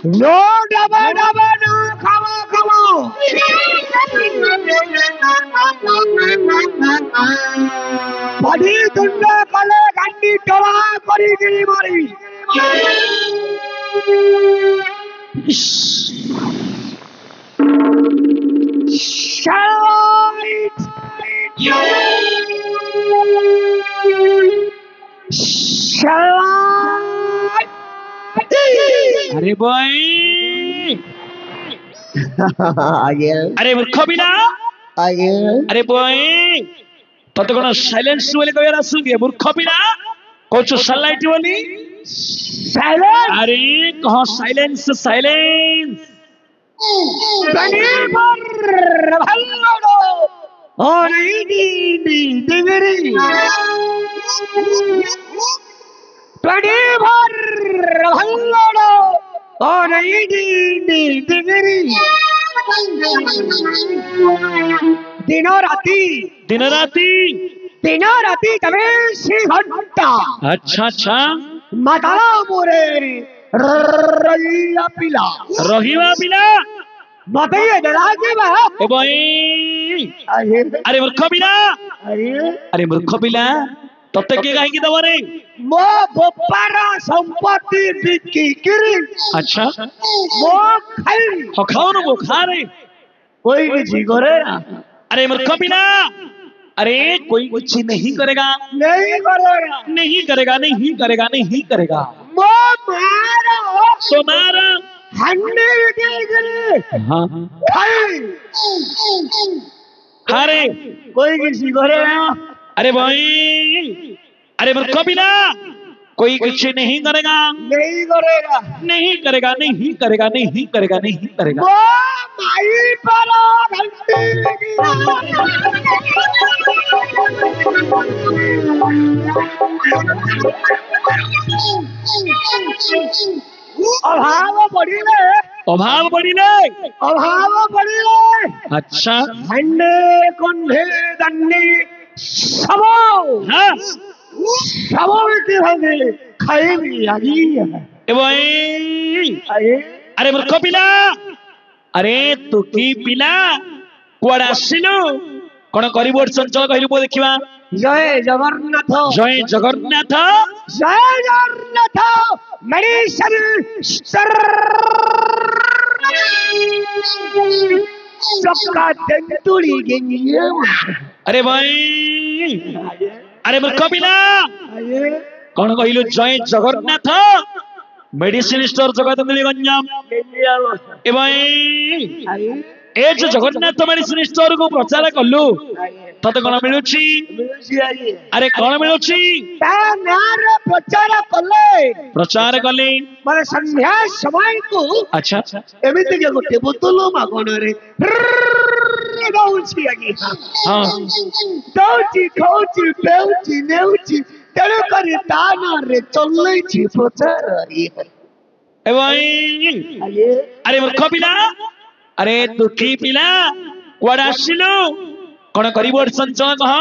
No, no, come on, come on. Body tunda kale gandi tola kori giri mari. Shite. Shite. अरे boy अरे मूर्ख पिला अरे boy तते कोन साइलेंस बोले कहर आसुगे मूर्ख पिला कहछु सनलाइट बोली साइलेंस अरे कह साइलेंस साइलेंस दिनों राती 24 घंटा अच्छा अच्छा माता मोरे रहिया पिला बताइए जरा के ए भाई अरे मूर्ख पिला अरे मूर्ख पिला तते के काहे की दवा रे मो बोपारा संपत्ति बिकी किरी अच्छा मो खाई खाओ ना वो खा रे कोई किसी करे ना अरे मूर्ख पिला अरे कोई कुछ नहीं करेगा नहीं करेगा नहीं करेगा नहीं करेगा नहीं करेगा मो मारा तुम्हारा हन्ने के हाँ खाई अरे कोई किसी करे ना अरे भाई अरे मूर्ख पिला कोई कुछ नहीं करेगा नहीं करेगा नहीं करेगा नहीं करेगा नहीं करेगा नहीं करेगा वो माई पर अभाव बढ़िले अच्छा हन्ने कुंभे दन्नी सबो हाँ सबो की होंगे खाई भी आगी है ए भाई अरे मूर्ख पिला अरे तू की पिला कुआडे आसिलु कोन करिबोर्ड संचल कहलु बो देखिबा जय जगन्नाथ मेडिसिन सबका तेंतुली गेंगिए अरे भाई अरे मूर्ख पिला कौन कहलु जय जगन्नाथ मेडिसिन स्टोर जगत मिली गंजाम ए भाई ए जो जगन्नाथ मेडिसिन स्टोर को प्रचार कलु तते कोन मिलुची अरे कोन मिलुची प्रचार कले माने संध्या समय को अच्छा एमिति के गोटे बोतल मागण रे दउची आगी हां दउची खाउची पेउची नेउची तेरे करी ताना रे चलै छी प्रचार ए भाई अरे मूर्ख पिला अरे तू की पिला कुआडे आसिलु कोन करिबोर्ड संचल कह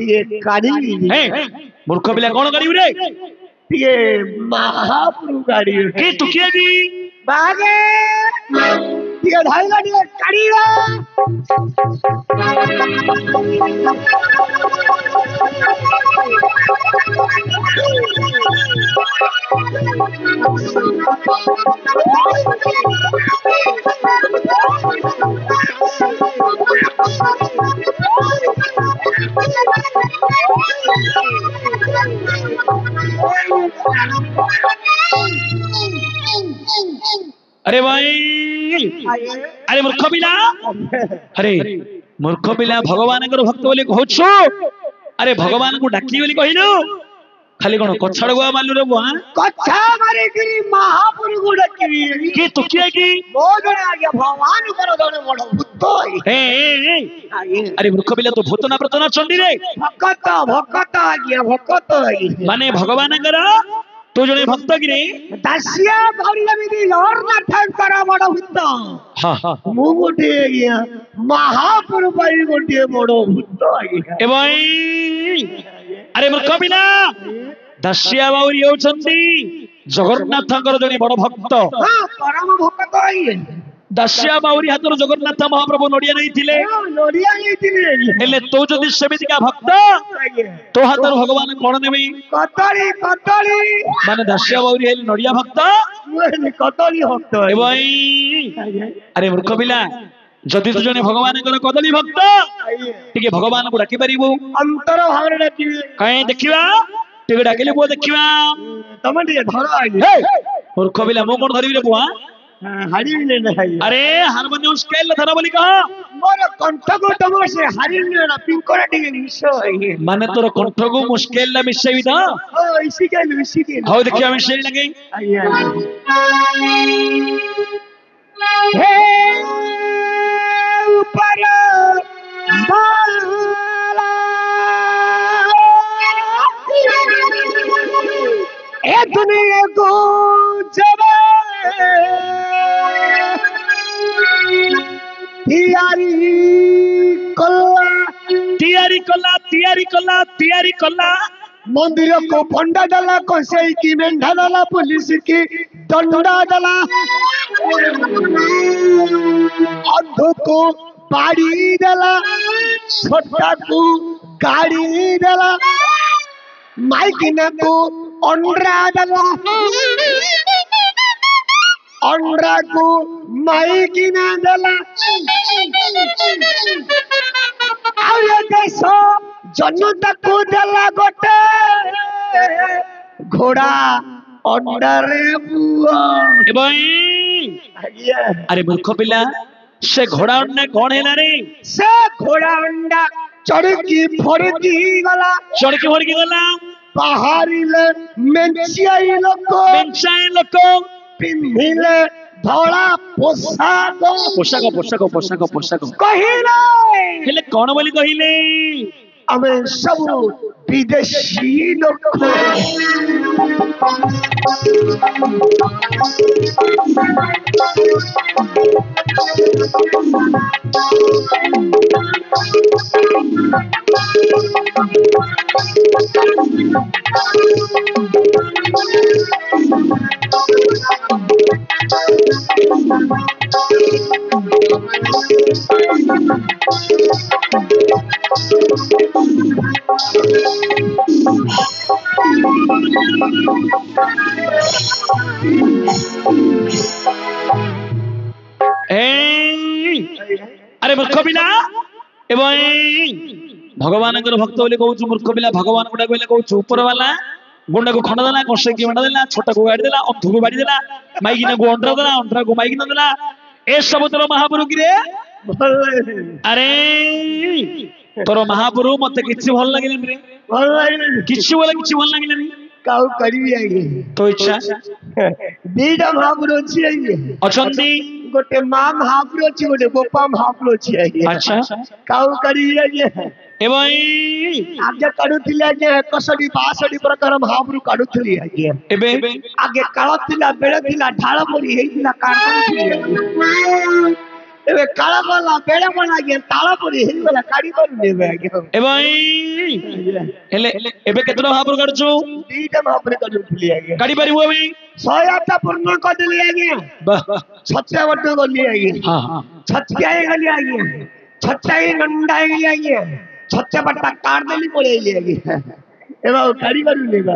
ये गाड़ी मूर्ख पिला कोन करिबु रे ये महाप्रभु गाड़ी के तू किए भी बागे ये धाई गाड़ी गाड़ी अरे भाई अरे मूर्ख पिला अरे मूर्ख पिला भगवान भक्त बोली कहछु अरे भगवान को डाकी बोली कहलु ଖାଲି କଣ କଛାଡ ଗୁଆ ମାଲୁ ରେ ବୁଆ କଛା ମାରିକିରି ମହାପୁରୁ ଗୁଡା କିରି କି ତୁ କିଏ କି ମୋ ଜଣେ ଆଜ୍ଞା ଭଗବାନଙ୍କର ଜଣେ ବଡ ଭୂତ ଆରେ ମୂର୍ଖ ପିଲା ତୁ ଭୂତ ନା ପ୍ରେତ ନା ଚଣ୍ଡୀ ରେ ଭକତ ଭକତ ଆଜ୍ଞା ଭକତ ମାନେ ଭଗବାନଙ୍କର ତୁ ଜଣେ ଭକ୍ତ କି ରେ ଦାସିଆ ଭୈରବୀ ଜଗନ୍ନାଥଙ୍କର ବଡ ଭୂତ ମୁଁ ଗୋଟିଏ ଆଜ୍ଞା ମହାପୁରୁ ପାଇଁ ଗୋଟିଏ ବଡ ଭୂତ ଆଜ୍ଞା ଏବଂ ଆରେ ମୂର୍ଖ ପିଲା ଦାସିଆ ବାଉରୀ ହେଉଛନ୍ତି ଜଗନ୍ନାଥଙ୍କର ଜଣେ ବଡ ଭକ୍ତ ପରମ ଭକ୍ତ ଆଜ୍ଞା ଦାସିଆ ବାଉରୀ ହାତରୁ ଜଗନ୍ନାଥ ମହାପ୍ରଭୁ ନଡିଆ ନେଇଥିଲେ ହେଲେ ତୁ ଯଦି ସେମିତିକା ଭକ୍ତ ତୋ ହାତରୁ ଭଗବାନ କଣ ନେବେ କଦଳୀ କଦଳୀ ମାନେ ଦାସିଆ ବାଉରୀ ହେଲେ ନଡିଆ ଭକ୍ତ କଦଳୀ ଭକ୍ତ ଏବଂ ଆରେ ମୂର୍ଖ ପିଲା ଯଦି ତୁ ଜଣେ ଭଗବାନଙ୍କର କଦଳୀ ଭକ୍ତ ଟିକେ ଭଗବାନଙ୍କୁ ଡାକି ପାରିବୁ ଅନ୍ତର ଭାବରେ ଡାକିବେ କାହିଁ ଦେଖିବା ଟିକେ ଡାକିଲେ ପୁଅ ଦେଖିବା ତମେ ଟିକେ ଧର ମୂର୍ଖ ପିଲା ମୁଁ କଣ ଧରିବି ରେ ପୁଆ ଆରେ ହାରମୋନିୟମ ସ୍କେଲ ଧର ବୋଲି କହ ମୋର କଣ୍ଠକୁ ତମ ସେ ହାରିଣ ପିଙ୍କରା ଟିକେ ମିଶ ମାନେ ତୋର କଣ୍ଠକୁ ମୁଁ ସ୍କେଲ ମିଶେଇବି ତ ହଉ ଦେଖିବା ମିଶେଇ ଲାଗେ हे ऊपर ए दुनिया को जब ତିଆରି କଲା मंदिर को फंडा डाला कसेई की मेंढा डाला पुलिस की दंडा डाला अंधों को बाड़ी डाला छोटा को गाड़ी डाला माइकिना को अंडरा डाला अंडरा को माइकिना डाला देश जनता को देला गोटे घोड़ा अंडारे बुआ अरे मूर्ख पिला से घोड़ा अंडा कौन है रे से घोड़ा अंडा चढ़की फड़की गला बाहरी ले मेंचियाई लोक पिन्हिले धड़ा पोशाक कहिले हेले कौन बोली कहिले आमे सब विदेशी लोक अरे मूर्ख पिला भगवान भक्त बोली कहूँ मूर्ख पिला भगवान गुड़ा कहूँ ऊपर वाला गुंडा को खंड देला कषे की मंडा देला छोटा को गाड़ी देला अंधु को बाड़ी देला माइकिना को अंडरा देला अंडरा को माइकिना देला ए सब तोर महापुरु की रे अरे तोर महापुरु मते किछि भल लागिले रे किछि भल लागिले काउ करिवि आगे तो इच्छा दीटा महापुरु अछि आगे अछंती गोटे मां महापुरु अछि गोटे गोपा महापुरु अछि आगे अच्छा काउ करिवि आगे एवं आगे काढुथिले आगे 61 62 प्रकार महापुरु काढुथिले आगे एबे आगे काळ थिला बेळ थिला ढाळ परी हेइथिला काढुथिले एबे काळ गला बेळ बना आगे ताळ परी हेइगला काढी करू नेबे आगे एवं हेले एबे केतनो महापुरु काढछु दीटा महापुरु काढुथिले आगे काढी परिबो अबे 108 पूर्ण कर दिले आगे छत्या वर्ष गली आगे हां छत्या गली आगे छत्या गंडा गली आगे छत्या पट्टा काट देली पळे आगे एबा काढी करू नेबा